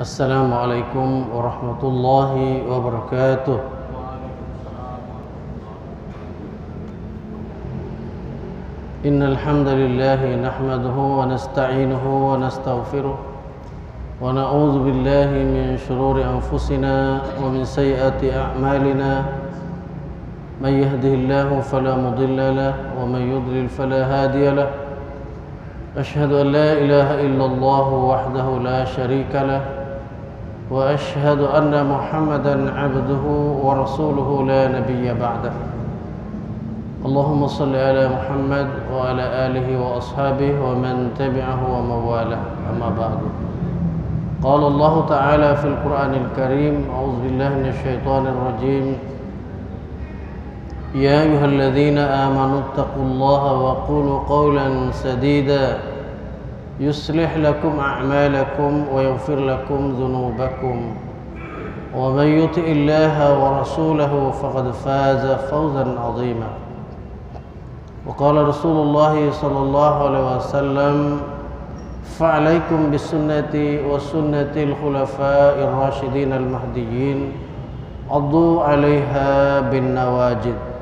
Assalamualaikum warahmatullahi wabarakatuh. Innal hamdalillah nahmaduhu wa nasta'inuhu wa nastaghfiruh wa na'udzu billahi min shururi anfusina wa min sayyiati a'malina. May yahdihillahu fala mudilla lahu wa may yudlil fala hadiya lahu. Ashhadu an la ilaha illallah wahdahu la syarika lahu وأشهد أن محمدًا عبده ورسوله لا نبي بعده. اللهم صل على محمد وعلى آله وأصحابه ومن تبعه ومن والاه. أما بعد. قال الله تعالى في القرآن الكريم: أعوذ بالله من الشيطان الرجيم. يا أيها الذين آمنوا اتقوا الله وقولوا قولا سديدا يصلح لكم أعمالكم ويغفر لكم ذنوبكم ومن يطع الله ورسوله فقد فاز فوزا عظيما. وقال رسول الله صلى الله عليه وسلم: فعليكم بسنتي وسنة الخلفاء الراشدين المهديين عضوا عليها بالنواجذ.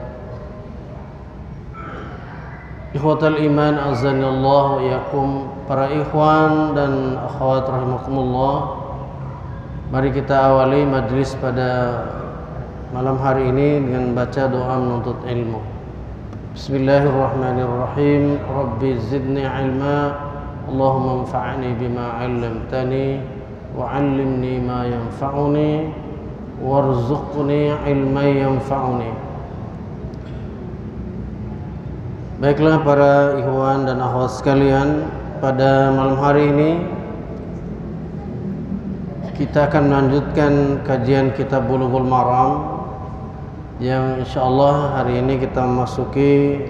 Ikhwatal iman azanillah wa iyyakum, para ikhwan dan akhwat rahimakumullah. Mari kita awali majlis pada malam hari ini dengan baca doa menuntut ilmu. Bismillahirrahmanirrahim. Rabbi zidni ilma, Allahumma anfa'ni bima 'allamtani wa 'allimni ma yanfa'uni warzuqni ilman yanfa'uni. Baiklah para ikhwan dan akhwat sekalian, pada malam hari ini kita akan melanjutkan kajian kitab Bulughul Maram yang insyaallah hari ini kita memasuki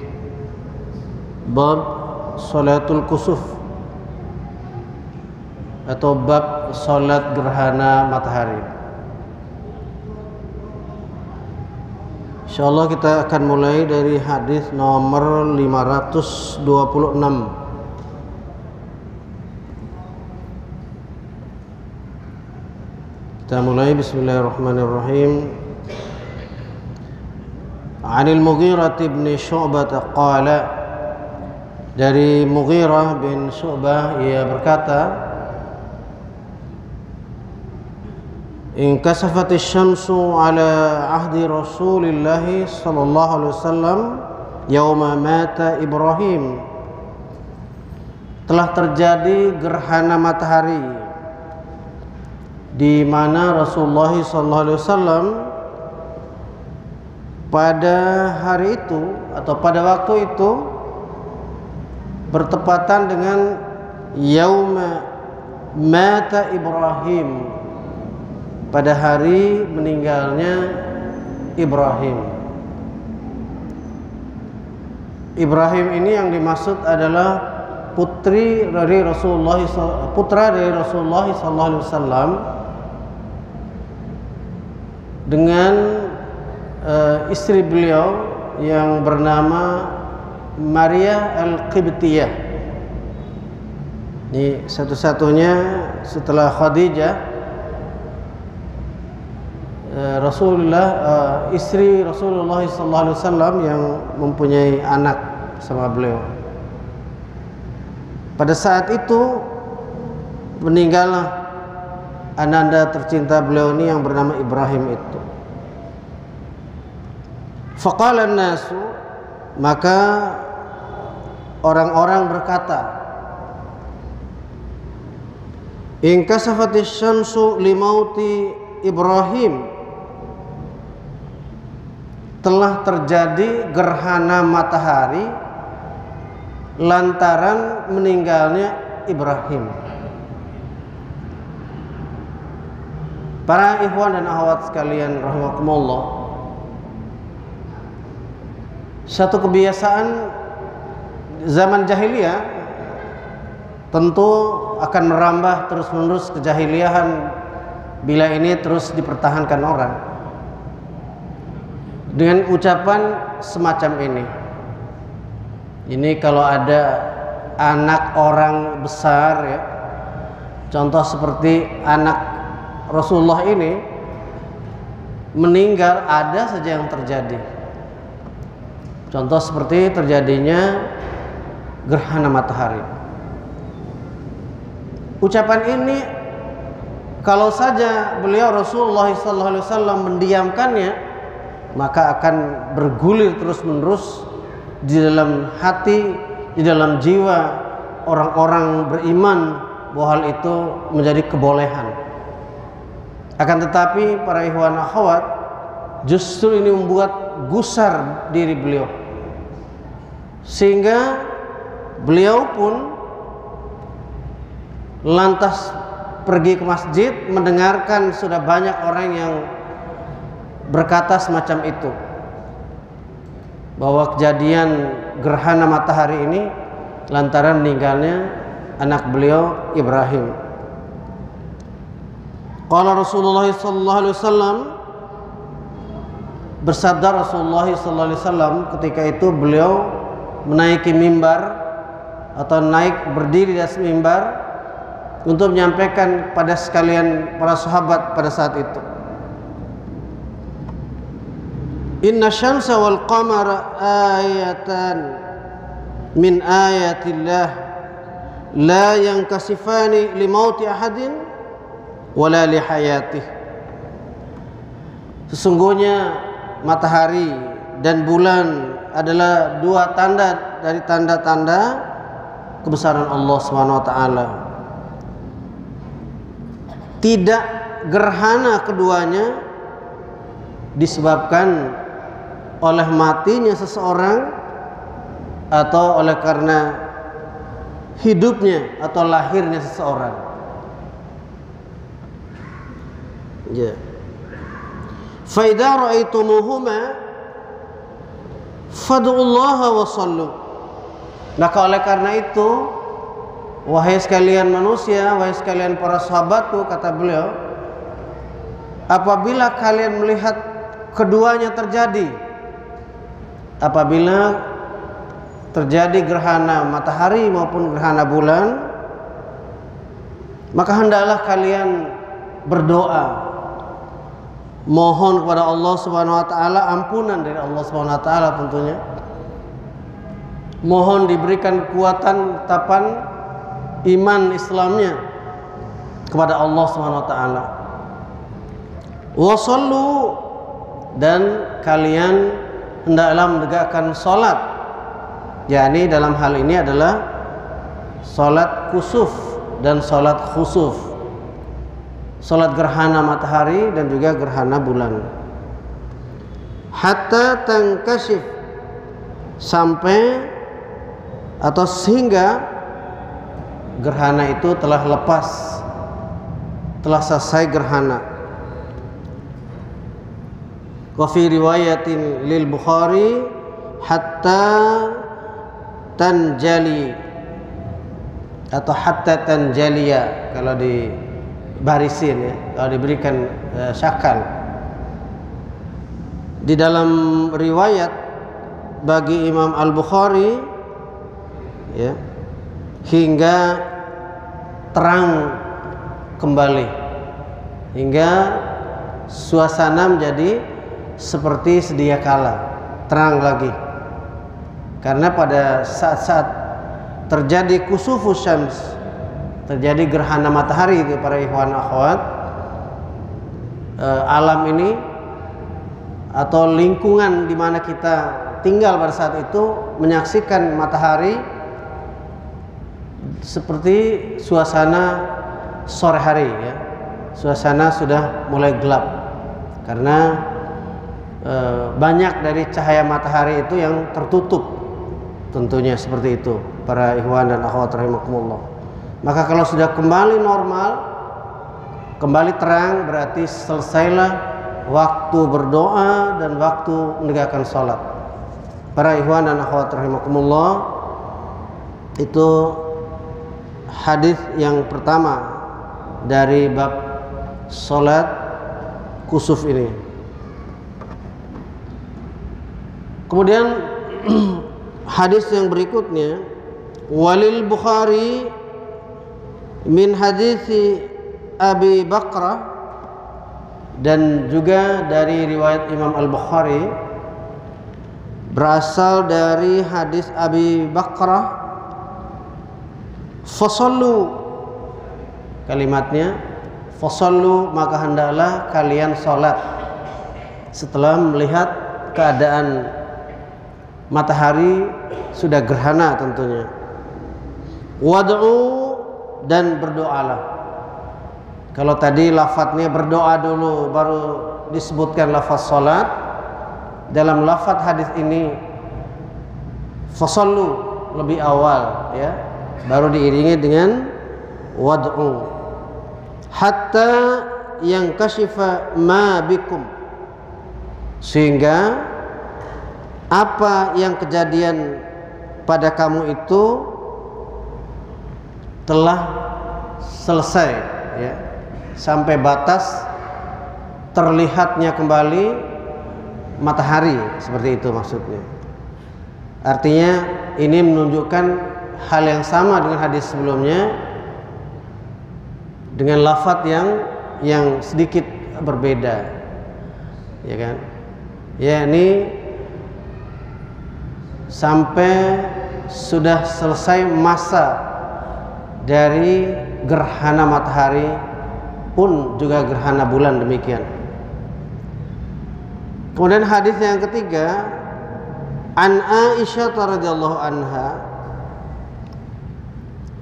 bab Salatul Kusuf atau bab salat gerhana matahari. Insyaallah kita akan mulai dari hadis nomor 526. Kita mulai, bismillahirrahmanirrahim. Anil Mughirah bin Syu'bah qala, dari Mughirah bin Syu'bah ia berkata, inkasafati syamsu ala ahdi Rasulillah sallallahu alaihi wasallam yauma mata Ibrahim. Telah terjadi gerhana matahari di mana Rasulullah sallallahu alaihi wasallam pada hari itu atau pada waktu itu bertepatan dengan yauma mata Ibrahim, pada hari meninggalnya Ibrahim. Ibrahim ini yang dimaksud adalah putra dari Rasulullah sallallahu alaihi wasallam dengan istri beliau yang bernama Maria Al-Qibtiyah. Ini satu-satunya setelah Khadijah istri Rasulullah sallallahu alaihi wasallam yang mempunyai anak sama beliau. Pada saat itu meninggallah ananda tercinta beliau ini yang bernama Ibrahim itu. Faqala an-nasu, maka orang-orang berkata, in kasafatis syamsu limauti Ibrahim, telah terjadi gerhana matahari lantaran meninggalnya Ibrahim. Para ikhwan dan akhwat sekalian rahimakumullah, satu kebiasaan zaman jahiliyah tentu akan merambah terus-menerus kejahiliahan bila ini terus dipertahankan orang dengan ucapan semacam ini. Ini kalau ada anak orang besar ya, Contoh seperti anak Rasulullah ini meninggal, ada saja yang terjadi. Contoh seperti terjadinya gerhana matahari. Ucapan ini kalau saja beliau Rasulullah SAW mendiamkannya, maka akan bergulir terus-menerus di dalam hati, di dalam jiwa orang-orang beriman bahwa hal itu menjadi kebolehan. Akan tetapi para ikhwan akhwat, justru ini membuat gusar diri beliau, sehingga beliau pun lantas pergi ke masjid, mendengarkan sudah banyak orang yang berkata semacam itu, bahwa kejadian gerhana matahari ini lantaran meninggalnya anak beliau Ibrahim. Qala Rasulullah sallallahu alaihi wasallam, bersabda Rasulullah sallallahu alaihi wasallam ketika itu beliau menaiki mimbar atau berdiri di atas mimbar untuk menyampaikan pada sekalian para sahabat pada saat itu. Inna syamsa wal qamara ayatan min ayatillah la yankasifani li mauti ahadin wala li hayatih. Sesungguhnya matahari dan bulan adalah dua tanda dari tanda-tanda kebesaran Allah Subhanahu wa taala. Tidak gerhana keduanya disebabkan oleh matinya seseorang atau oleh karena hidupnya atau lahirnya seseorang. Ya. Fa idza ra'aitumuhuma fad'ullaha wa shallu. Maka oleh karena itu, wahai sekalian manusia, wahai sekalian para sahabatku, kata beliau, apabila kalian melihat keduanya terjadi, apabila terjadi gerhana matahari maupun gerhana bulan, maka hendaklah kalian berdoa, mohon kepada Allah Subhanahu wa taala ampunan dari Allah Subhanahu wa taala tentunya. Mohon diberikan kekuatan tapan iman Islamnya kepada Allah Subhanahu wa taala. Wa shallu, dan kalian hendaklah menegakkan salat. yakni dalam hal ini adalah salat kusuf dan salat khusuf, salat gerhana matahari dan juga gerhana bulan. Hatta tangkashif, sampai atau sehingga gerhana itu telah lepas, telah selesai gerhana. Wa fi riwayatin lil Bukhari hatta tanjali atau hatta tanjaliya kalau di barisin ya, kalau diberikan syakal. Di dalam riwayat bagi Imam Al-Bukhari ya, hingga terang kembali, hingga suasana menjadi seperti sedia kala, terang lagi. Karena pada saat-saat terjadi kusufus syams, terjadi gerhana matahari itu para ikhwan akhwat, alam ini atau lingkungan di mana kita tinggal pada saat itu menyaksikan matahari seperti suasana sore hari ya. Suasana sudah mulai gelap karena banyak dari cahaya matahari itu yang tertutup, tentunya seperti itu para ikhwan dan akhwat rahimakumullah. Maka kalau sudah kembali normal, kembali terang, berarti selesailah waktu berdoa dan waktu menegakkan salat. Para ikhwan dan akhwat rahimakumullah, itu hadis yang pertama dari bab salat kusuf ini. Kemudian hadis yang berikutnya, walil Bukhari min hadits Abi Bakrah, dan juga dari riwayat Imam Al-Bukhari berasal dari hadis Abi Bakrah, fasallu, kalimatnya fasallu, maka hendaklah kalian salat setelah melihat keadaan matahari sudah gerhana tentunya. Wad'u, dan berdoalah. Kalau tadi lafadznya berdoa dulu baru disebutkan lafaz salat, dalam lafaz hadis ini fasallu lebih awal ya, baru diiringi dengan wad'u hatta yang kashifa ma bikum, sehingga apa yang kejadian pada kamu itu telah selesai ya, sampai batas terlihatnya kembali matahari, seperti itu maksudnya. Artinya ini menunjukkan hal yang sama dengan hadis sebelumnya dengan lafadz yang sedikit berbeda, ya kan? Ya, ini sampai sudah selesai masa dari gerhana matahari pun juga gerhana bulan, demikian. Kemudian hadis yang ketiga, an Aisyah radhiyallahu anha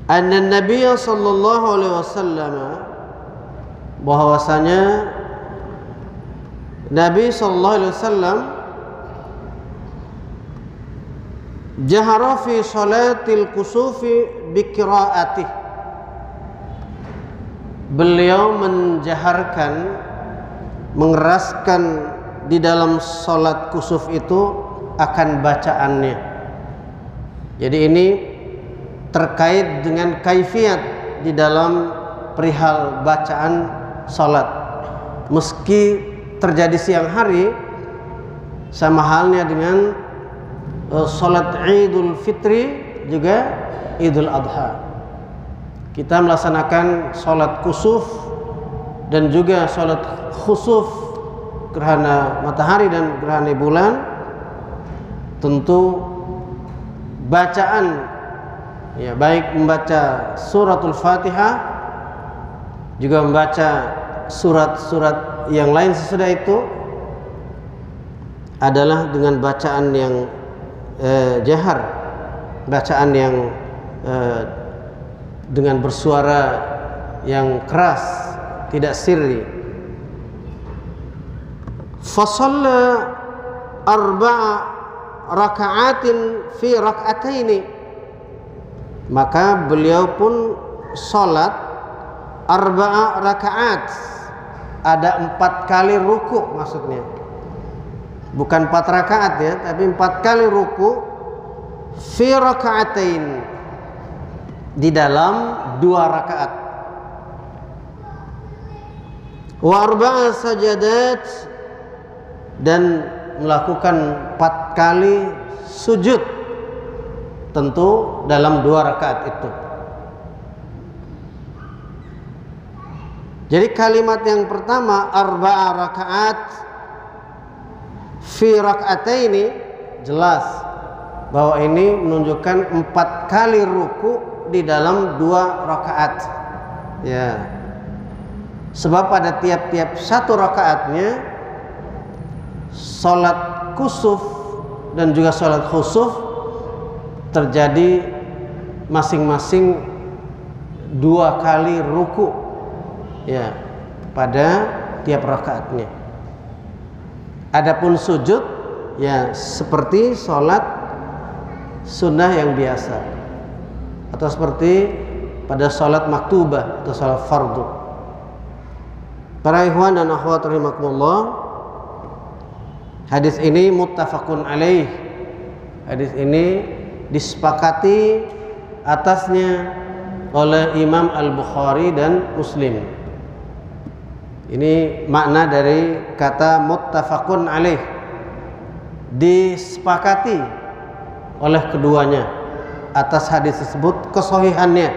anna Nabi sallallahu alaihi wasallam, bahwasanya Nabi sallallahu alaihi wasallam jahara fi salatil kusufi bi qiraatih, beliau menjaharkan, mengeraskan di dalam salat kusuf itu akan bacaannya. Jadi ini terkait dengan kaifiat di dalam perihal bacaan salat. Meski terjadi siang hari, sama halnya dengan salat Idul Fitri juga Idul Adha, kita melaksanakan salat kusuf dan juga salat khusuf, gerhana matahari dan gerhana bulan. Tentu bacaan ya, baik membaca suratul Fatihah juga membaca surat-surat yang lain sesudah itu adalah dengan bacaan yang jahar, bacaan yang dengan bersuara yang keras, tidak sirri. Fasalla arba'a raka'atin fi rak'ataini, maka beliau pun salat arba'a raka'at, ada 4 kali ruku maksudnya, bukan 4 rakaat ya, tapi 4 kali ruku, fi raka'atain, di dalam 2 rakaat, wa arba'a sajadat, dan melakukan 4 kali sujud, tentu dalam 2 rakaat itu. Jadi kalimat yang pertama arba'a rakaat fi rak'ataini, jelas bahwa ini menunjukkan 4 kali ruku di dalam 2 rakaat ya. Sebab pada tiap-tiap 1 rakaatnya salat kusuf dan juga salat khusuf terjadi masing-masing 2 kali ruku ya pada tiap rakaatnya. Adapun sujud ya seperti salat sunnah yang biasa, atau seperti pada salat maktubah atau salat fardu. Para ikhwan dan akhwat rahimakumullah, hadis ini muttafaqun alaih. Hadis ini disepakati atasnya oleh Imam Al-Bukhari dan Muslim. Ini makna dari kata muttafaqun alaih, disepakati oleh keduanya atas hadis tersebut kesahihannya.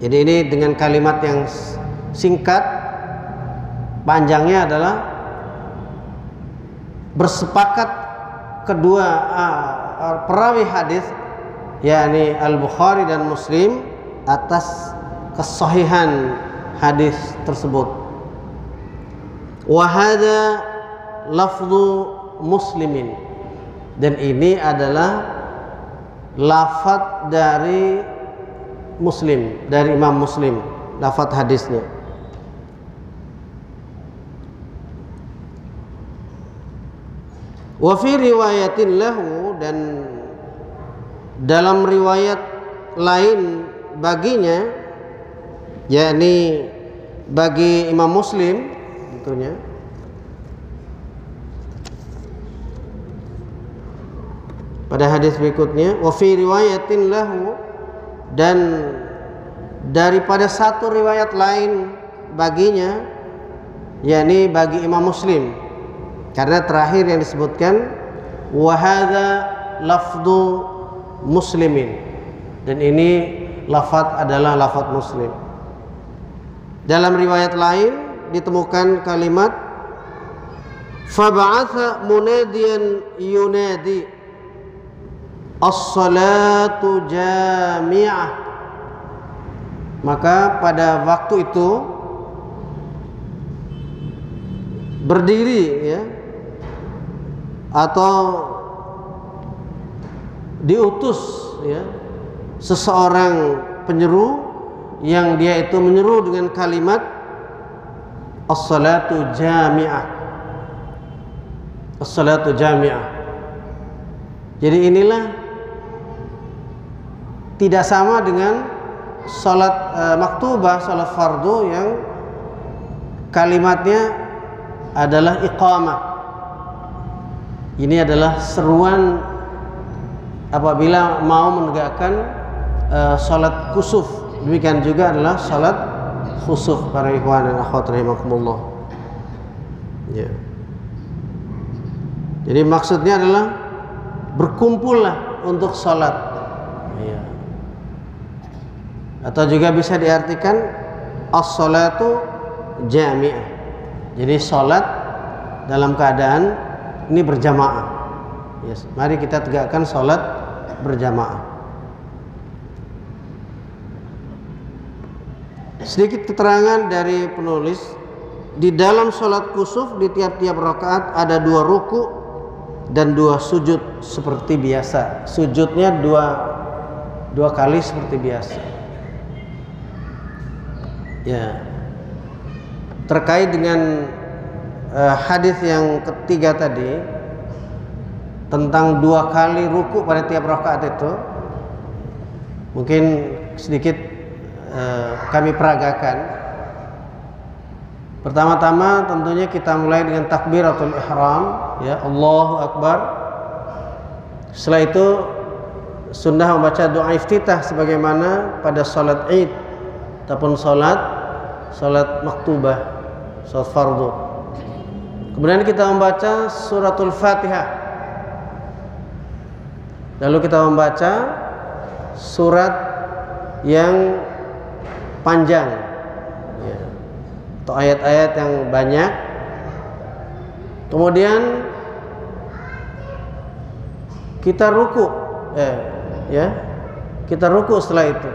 Jadi ini dengan kalimat yang singkat, panjangnya adalah bersepakat kedua perawi hadis, yakni Al-Bukhari dan Muslim, atas kesahihan hadis tersebut. Wa hadza lafdhu Muslimin, dan ini adalah lafadz dari Muslim, dari Imam Muslim, lafadz hadisnya. Wa fi riwayatin lahu, dan dalam riwayat lain baginya, yakni bagi Imam Muslim tentunya, pada hadis berikutnya, wa fi riwayatin lahu, dan daripada satu riwayat lain baginya, yakni bagi Imam Muslim, karena terakhir yang disebutkan wa hadza lafdhu Muslimin, dan ini lafadz adalah lafadz Muslim. Dalam riwayat lain ditemukan kalimat fab'atha munadiyan yunadi as-salatu jami'ah, maka pada waktu itu berdiri, ya, atau diutus, ya, seseorang penyeru yang dia itu menyeru dengan kalimat as-salatu jami'ah, as-salatu jami'ah. Jadi inilah tidak sama dengan salat maktubah, salat fardu yang kalimatnya adalah iqamah. Ini adalah seruan apabila mau menegakkan salat kusuf. Demikian juga adalah salat khusuf, para ikhwan dan akhwat rahimakumullah. Ya. Jadi maksudnya adalah berkumpullah untuk salat. Ya. Atau juga bisa diartikan as-salatu jami'ah. Jadi salat dalam keadaan ini berjamaah. Yes. Mari kita tegakkan salat berjamaah. Sedikit keterangan dari penulis, di dalam salat kusuf di tiap-tiap rakaat ada 2 ruku dan 2 sujud seperti biasa. Sujudnya dua kali seperti biasa. Ya. Terkait dengan hadis yang ketiga tadi tentang 2 kali ruku pada tiap rakaat itu, mungkin sedikit kami peragakan. Pertama-tama tentunya kita mulai dengan takbiratul ihram, ya, Allahu Akbar. Setelah itu sunnah membaca doa iftitah sebagaimana pada salat Id ataupun salat maktubah, salat fardu. Kemudian kita membaca suratul Fatihah. Lalu kita membaca surat yang panjang, ya, atau ayat-ayat yang banyak. Kemudian kita ruku, ya, kita ruku. Setelah itu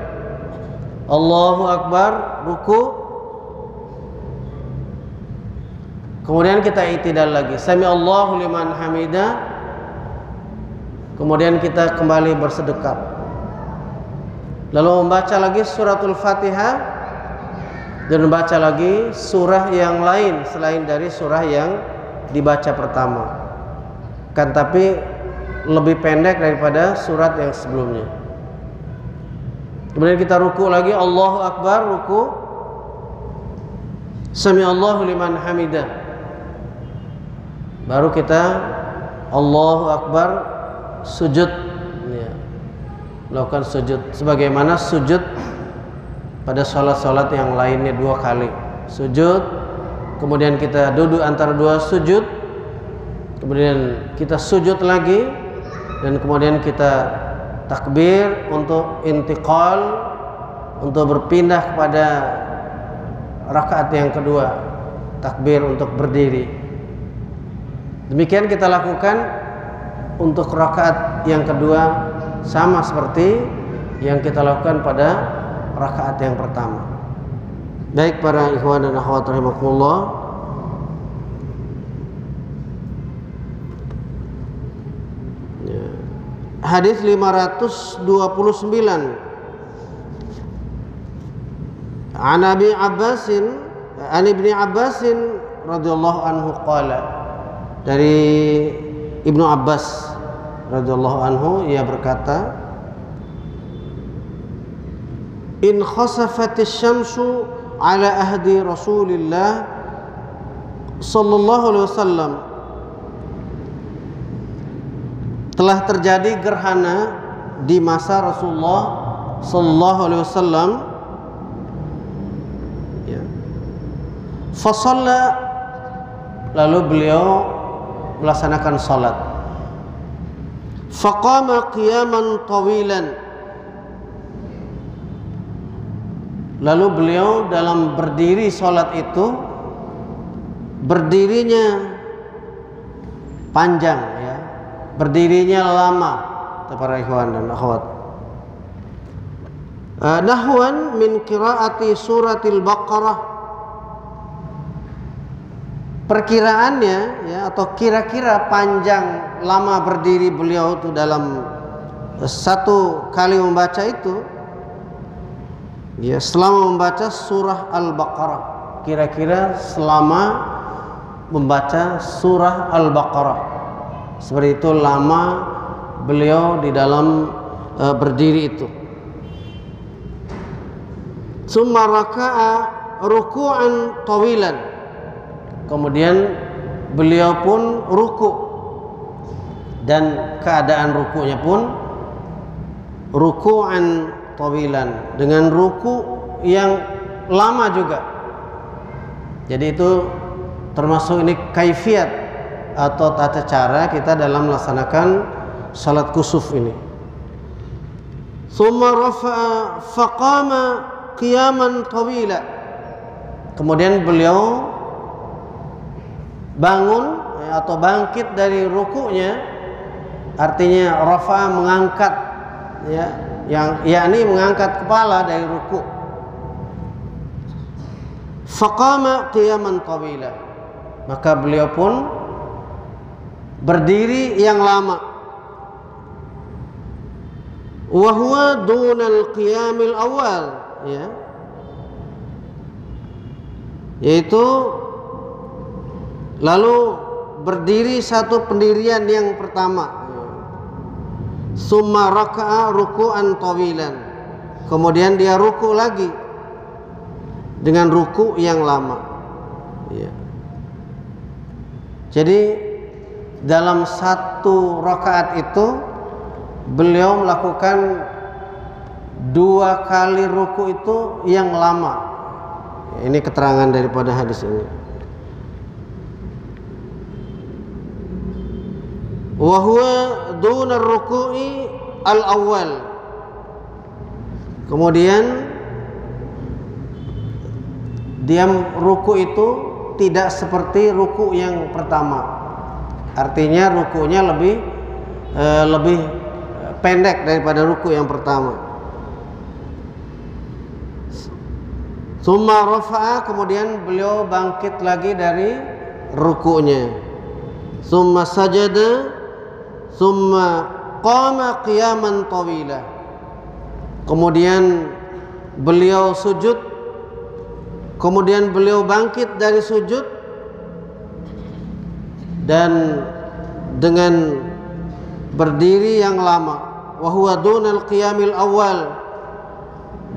Allahu Akbar, ruku. Kemudian kita i'tidal lagi, sami Allahu liman hamidah. Kemudian kita kembali bersedekap. Lalu membaca lagi suratul Fatihah dan membaca lagi surah yang lain selain dari surah yang dibaca pertama, kan tapi lebih pendek daripada surat yang sebelumnya. Kemudian kita ruku lagi, Allahu Akbar, ruku, sami Allahu liman hamidah. Baru kita Allahu Akbar, sujud, ya, melakukan sujud sebagaimana sujud pada sholat-sholat yang lainnya 2 kali sujud. Kemudian kita duduk antara 2 sujud, kemudian kita sujud lagi, dan kemudian kita takbir untuk intiqal untuk berpindah kepada rakaat yang kedua, takbir untuk berdiri. Demikian kita lakukan untuk rakaat yang kedua, sama seperti yang kita lakukan pada rakaat yang pertama. Baik para ikhwan dan akhwat rahimakumullah, hadis 529 an Abi Abbasin an Ibni Abbasin radhiyallahu anhu qala, dari Ibnu Abbas radhiyallahu anhu ia berkata, in khasafatis syamsu ala ahdi Rasulillah sallallahu alaihi wasallam, telah terjadi gerhana di masa Rasulullah sallallahu alaihi wasallam, ya. Fasalla, lalu beliau melaksanakan salat. Faqama qiyaman tawilan, lalu beliau dalam berdiri salat itu berdirinya panjang, ya, berdirinya lama, para ikhwan dan akhwat. Nahwan min qiraati suratil Baqarah, perkiraannya, ya, atau kira-kira panjang lama berdiri beliau itu dalam satu kali membaca itu, ya, selama membaca surah Al-Baqarah, kira-kira selama membaca surah Al-Baqarah, seperti itu lama beliau di dalam berdiri itu. Summa raka'a ruku'an tawilan, kemudian beliau pun ruku, dan keadaan rukunya pun ruku'an tawilan, dengan ruku yang lama juga. Jadi itu termasuk ini kaifiat atau tata cara kita dalam melaksanakan salat kusuf ini. Summa rafa'a faqama qiyaman tawila, kemudian beliau bangun, ya, atau bangkit dari rukunya, artinya rafa'a mengangkat, ya, yang yakni mengangkat kepala dari ruku. Faqama qiyaman tawila, maka beliau pun berdiri yang lama. Wa huwa dunal qiyamil awal, ya, yaitu lalu berdiri satu pendirian yang pertama. Summa raka'a ruku'an tawilan, kemudian dia ruku lagi dengan ruku yang lama, ya. Jadi dalam satu rakaat itu beliau melakukan 2 kali ruku itu yang lama. Ini keterangan daripada hadis ini. Wa huwa duna ruku'i al-awwal, kemudian diam ruku itu tidak seperti ruku yang pertama, artinya rukunya lebih pendek daripada ruku yang pertama. Summa rafa'a, kemudian beliau bangkit lagi dari rukunya. Summa sajada, summa qama qiyaman tawila, kemudian beliau sujud, kemudian beliau bangkit dari sujud dan dengan berdiri yang lama. Wa huwa dunal qiyamil awal,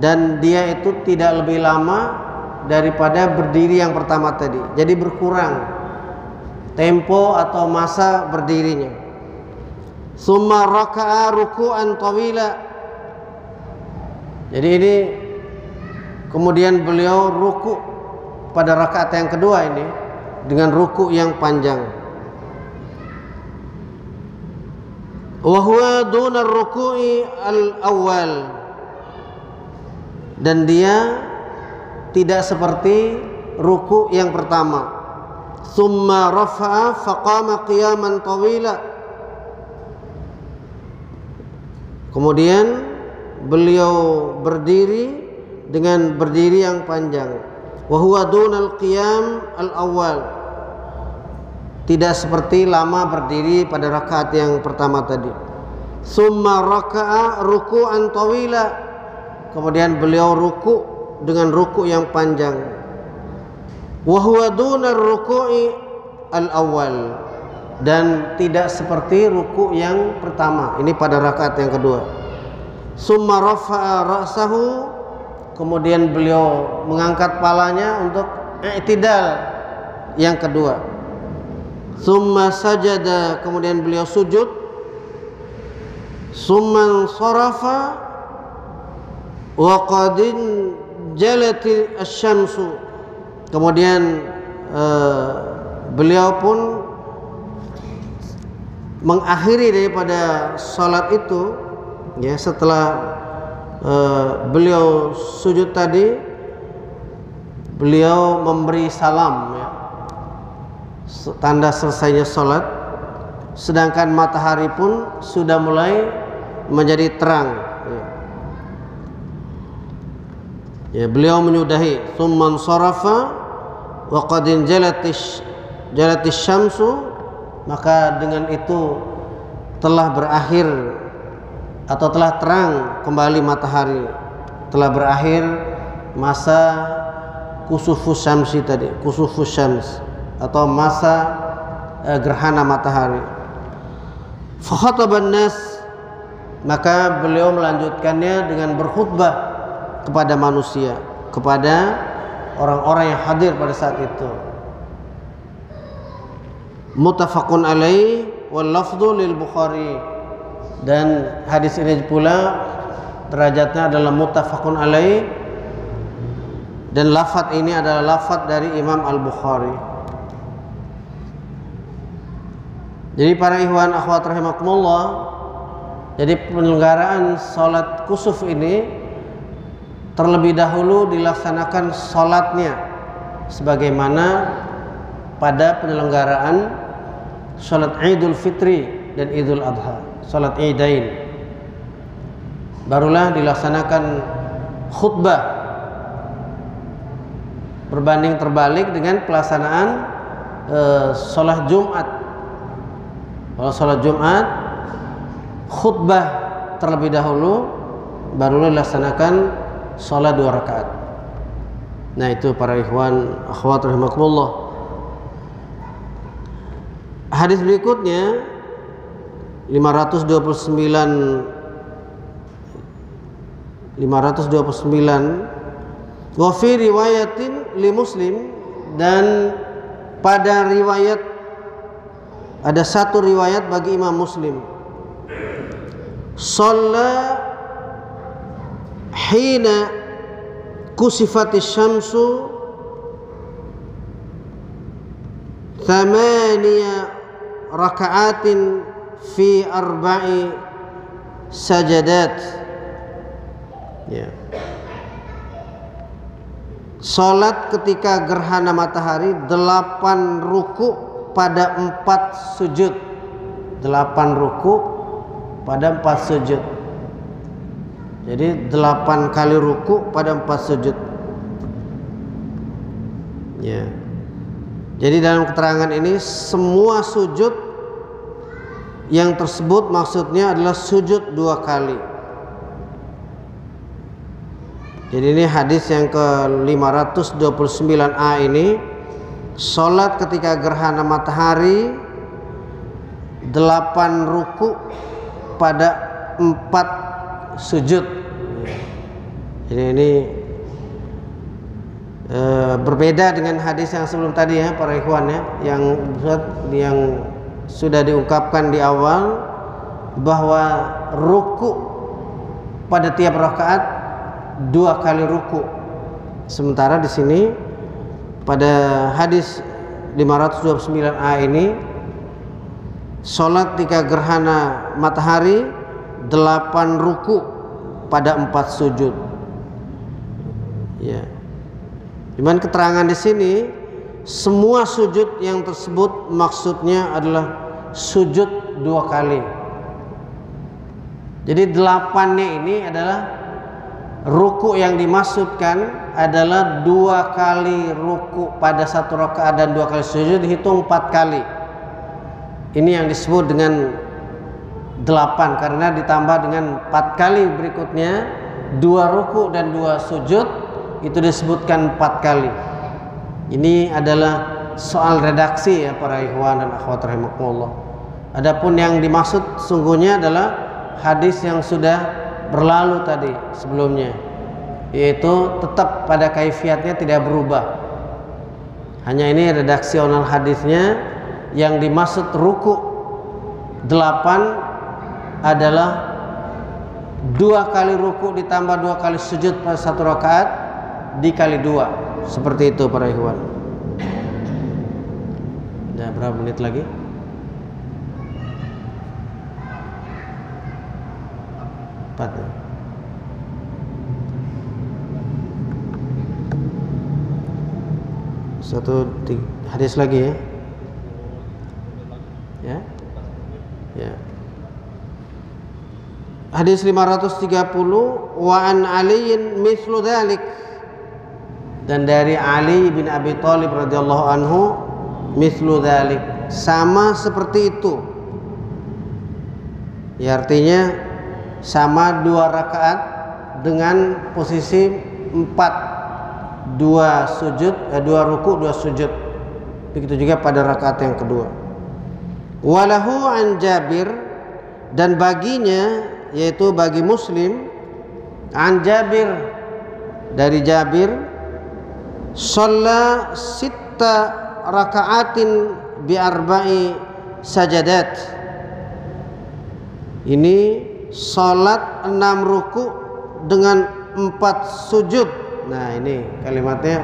dan dia itu tidak lebih lama daripada berdiri yang pertama tadi. Jadi berkurang tempo atau masa berdirinya. Summa raka'a ruku'an tawila, jadi ini kemudian beliau ruku pada rakaat yang kedua ini dengan ruku yang panjang. Wa huwa duna ruku'i al-awwal, dan dia tidak seperti ruku yang pertama. Tsumma rafa'a faqama qiyaman tawila. Kemudian beliau berdiri dengan berdiri yang panjang. Wa huwa dunal qiyam al-awwal. Tidak seperti lama berdiri pada rakaat yang pertama tadi. Tsumma raka'a ruku'an tawila. Kemudian beliau ruku dengan ruku yang panjang. Wa huwa dunar ruku'i al-awwal, dan tidak seperti ruku yang pertama. Ini pada rakaat yang kedua. Summa rafa'a ra'sahu, kemudian beliau mengangkat palanya untuk i'tidal yang kedua. Summa sajada, kemudian beliau sujud. Summa sharafa wa qadin jalati asy-syamsu, kemudian beliau pun mengakhiri daripada salat itu, ya, setelah beliau sujud tadi, beliau memberi salam, ya, tanda selesainya salat, sedangkan matahari pun sudah mulai menjadi terang, ya. Ya, beliau menyudahi tsumman sarafa wa qadin jalatis syamsu, maka dengan itu telah berakhir atau telah terang kembali matahari, telah berakhir masa kusufus syamsi tadi, kusufus syams atau masa gerhana matahari. Fa khataban nas, maka beliau melanjutkannya dengan berkhutbah kepada manusia, kepada orang-orang yang hadir pada saat itu. Muttafaqun alaih wal lafdhu lil Bukhari, dan hadis ini pula derajatnya adalah muttafaqun alaih, dan lafaz ini adalah lafaz dari Imam Al-Bukhari. Jadi para ikhwan akhwat rahimakumullah, jadi penyelenggaraan salat kusuf ini terlebih dahulu dilaksanakan salatnya sebagaimana pada penyelenggaraan salat Idul Fitri dan Idul Adha, salat Idain. Barulah dilaksanakan khutbah, berbanding terbalik dengan pelaksanaan salat Jumat. Kalau salat Jumat khutbah terlebih dahulu, barulah dilaksanakan salat 2 rakaat. Nah, itu para ikhwan akhwat rahimakumullah. Hadis berikutnya 529 wa fi riwayatin li Muslim, dan pada riwayat, ada satu riwayat bagi Imam Muslim, shalla hina kusifatis syamsu thamaniya raka'atin fi 4 sajadat, ya. Salat ketika gerhana matahari 8 ruku pada 4 sujud. 8 ruku pada 4 sujud. Jadi 8 kali ruku pada 4 sujud, ya. Jadi dalam keterangan ini semua sujud yang tersebut maksudnya adalah sujud 2 kali. Jadi ini hadis yang ke-529A ini, salat ketika gerhana matahari 8 ruku pada 4 sujud. Jadi ini berbeda dengan hadis yang sebelum tadi, ya para ikhwan, ya, yang sudah diungkapkan di awal bahwa ruku pada tiap rakaat 2 kali ruku. Sementara di sini pada hadis 529A ini, salat ketika gerhana matahari 8 ruku pada 4 sujud. Ya. Cuman keterangan di sini semua sujud yang tersebut maksudnya adalah sujud 2 kali. Jadi 8-nya ini adalah ruku yang dimaksudkan adalah 2 kali ruku pada 1 rakaat dan 2 kali sujud dihitung 4 kali. Ini yang disebut dengan 8 karena ditambah dengan 4 kali berikutnya 2 ruku dan 2 sujud itu disebutkan 4 kali. Ini adalah soal redaksi ya para ikhwan dan akhwat rahimakumullah. Adapun yang dimaksud sungguhnya adalah hadis yang sudah berlalu tadi sebelumnya, yaitu tetap pada kaifiatnya tidak berubah. Hanya ini redaksional hadisnya yang dimaksud ruku 8 adalah 2 kali ruku ditambah 2 kali sujud pada 1 rakaat dikali 2. Seperti itu para ikhwan. Nah, berapa menit lagi? Satu hadis lagi ya. Ya. Hadis 530 wa an aliyin mithlu dzalik, dan dari Ali bin Abi Thalib radhiyallahu anhu mithlu dzalik, sama seperti itu. Ya, artinya sama 2 rakaat dengan posisi 4, 2 sujud, 2 ruku 2 sujud. Begitu juga pada rakaat yang kedua. Walahu an Jabir, dan baginya yaitu bagi Muslim, an Jabir dari Jabir, shalla 6 rakaatin bi 4 sajadat. Ini salat 6 ruku dengan 4 sujud. Nah, ini kalimatnya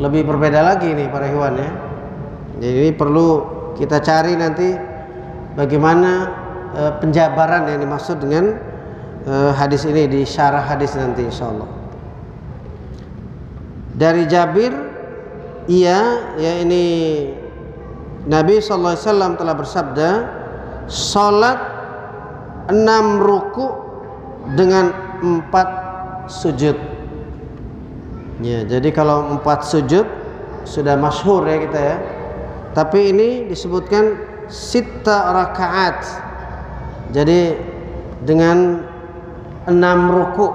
lebih berbeda lagi nih para ikhwan ya. Jadi ini perlu kita cari nanti bagaimana penjabaran yang dimaksud dengan hadis ini di syarah hadis nanti insyaallah. Dari Jabir, ya ini Nabi sallallahu alaihi wasallam telah bersabda, salat 6 ruku dengan 4 sujud. Ya, jadi kalau 4 sujud sudah masyhur ya kita ya. Tapi ini disebutkan 6 rakaat. Jadi dengan 6 ruku.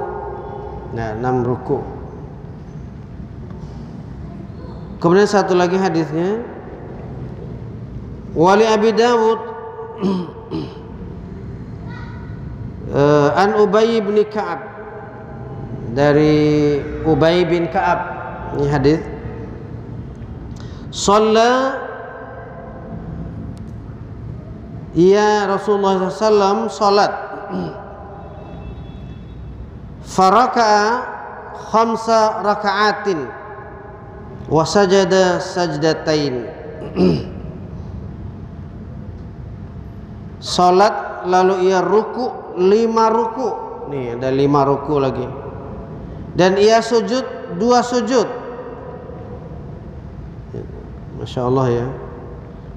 Nah, 6 ruku. Kemudian satu lagi hadisnya, wali Abi Dawud an Ubay bin Ka'ab, dari Ubay bin Ka'ab, ini hadis, shalla ya Rasulullah SAW salat faraka'a 5 raka'atin wa sajada sajdatain. Salat lalu ia ruku 5 ruku. Nih ada 5 ruku lagi. Dan ia sujud 2 sujud. Masya Allah ya.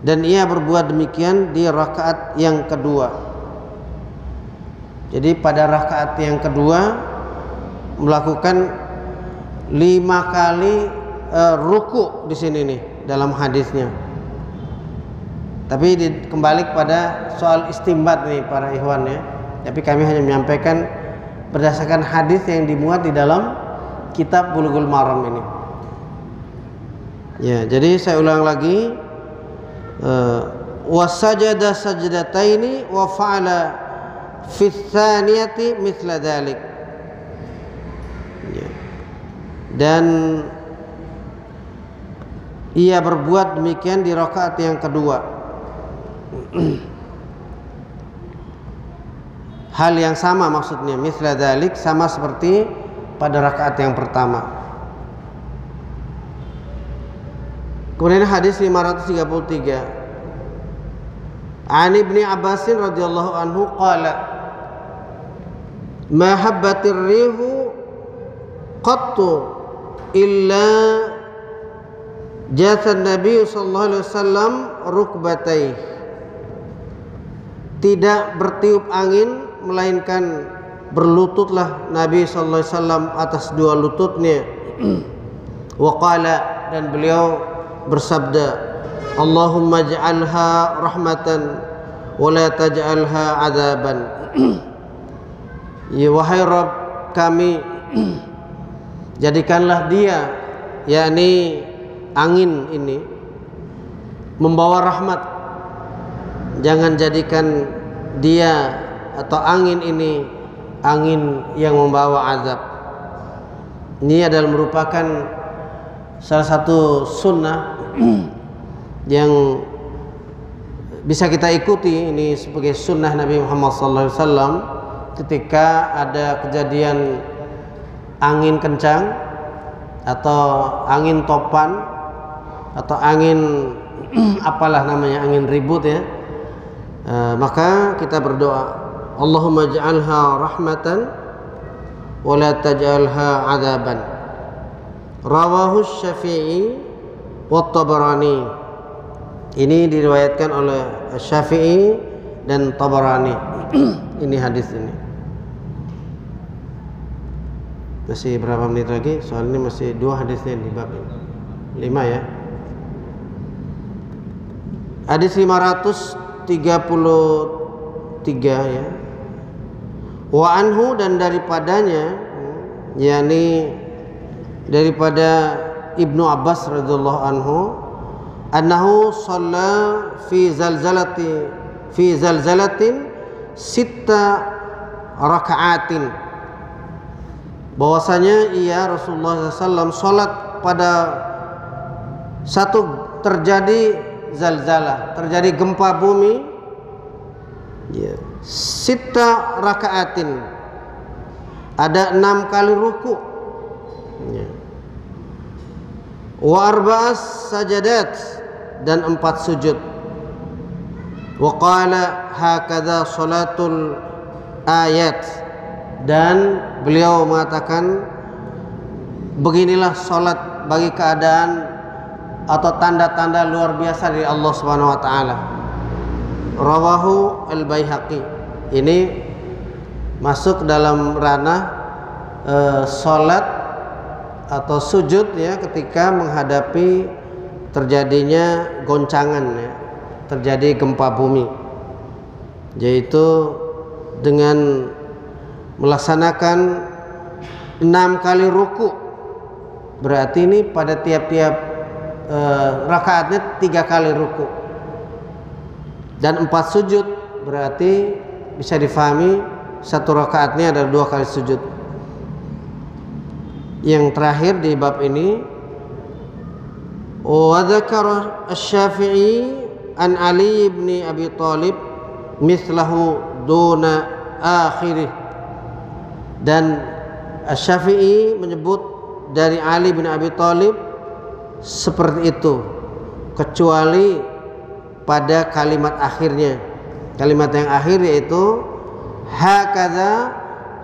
Dan ia berbuat demikian di rakaat yang kedua. Jadi pada rakaat yang kedua melakukan 5 kali ruku di sini nih dalam hadisnya. Tapi kembali kepada soal istimbat nih para ikhwan ya. Tapi kami hanya menyampaikan berdasarkan hadis yang dimuat di dalam kitab Bulughul Maram ini. Ya, jadi saya ulang lagi, wasajada sajdataini wa fa'ala fi tsaniyati mithla dzalik. Ya. Dan ia berbuat demikian di rakaat yang kedua. Hal yang sama maksudnya, mithla dzalik, sama seperti pada rakaat yang pertama. Kemudian hadis 533, An Ibni Abbasin radhiyallahu anhu qala ma habbatir rihu qattu illa jathan Nabi sallallahu alaihi wasallam rukbatai, tidak bertiup angin melainkan berlututlah Nabi sallallahu alaihi wasallam atas dua lututnya. Wa qala, dan beliau bersabda, Allahumma ja'alha rahmatan wa la taj'alha adzaban. Ya wahai Rabb kami, jadikanlah dia, yakni angin ini, membawa rahmat. Jangan jadikan dia atau angin ini angin yang membawa azab. Ini adalah merupakan salah satu sunnah yang bisa kita ikuti. Ini sebagai sunnah Nabi Muhammad SAW. Ketika ada kejadian angin kencang atau angin topan atau angin apalah namanya, angin ribut ya, maka kita berdoa, Allahumma ja'alha rahmatan wa la taj'alha adzaban. Rawahu Syafi'i wa Tabarani. Ini diriwayatkan oleh Syafi'i dan Tabarani. Ini hadis ini. Masih berapa menit lagi? Soal ini masih 2 hadisnya di bab ini. 5 ya. Hadis 533 ya. Wa anhu, dan daripadanya, yakni daripada Ibnu Abbas radhiyallahu anhu, annahu shalla fi zalzalatin 6 raka'atin, bahwasanya ia Rasulullah SAW salat pada satu terjadi zalzalah, terjadi gempa bumi, ya, 6 raka'atin, ada 6 kali ruku, ya. Wa arba'as sajadat, dan 4 sujud. Wa qala hakadha salatul ayat, dan beliau mengatakan beginilah salat bagi keadaan atau tanda-tanda luar biasa dari Allah Subhanahu wa taala. Rawahu al-Baihaqi. Ini masuk dalam ranah salat atau sujud ya, ketika menghadapi terjadinya goncangan ya, terjadi gempa bumi, yaitu dengan melaksanakan 6 kali ruku. Berarti ini pada tiap-tiap rakaatnya 3 kali ruku dan 4 sujud, berarti bisa difahami satu rakaatnya ada 2 kali sujud. Yang terakhir di bab ini, wa dzakara asy-Syafi'i an Ali bin Abi Thalib mislahu duna akhirih, dan Asy-Syafi'i menyebut dari Ali bin Abi Thalib seperti itu, kecuali pada kalimat akhirnya. Kalimat yang akhir yaitu hakadza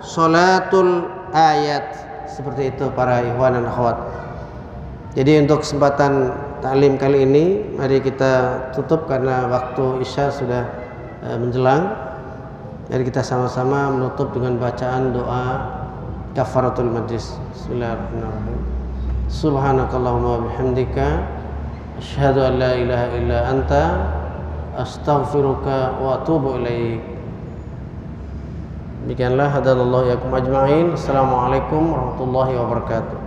sholatul ayat. Seperti itu para ikhwan dan akhwat. Jadi untuk kesempatan taklim kali ini, mari kita tutup karena waktu Isya sudah menjelang. Mari kita sama-sama menutup dengan bacaan doa kafaratul majlis. Bismillahirrahmanirrahim. Subhanakallahumma wa bihamdika asyhadu an la ilaha illa anta astaghfiruka wa atubu ilaik. Demikianlah, hadallahu yakum ajma'in. Assalamualaikum warahmatullahi wabarakatuh.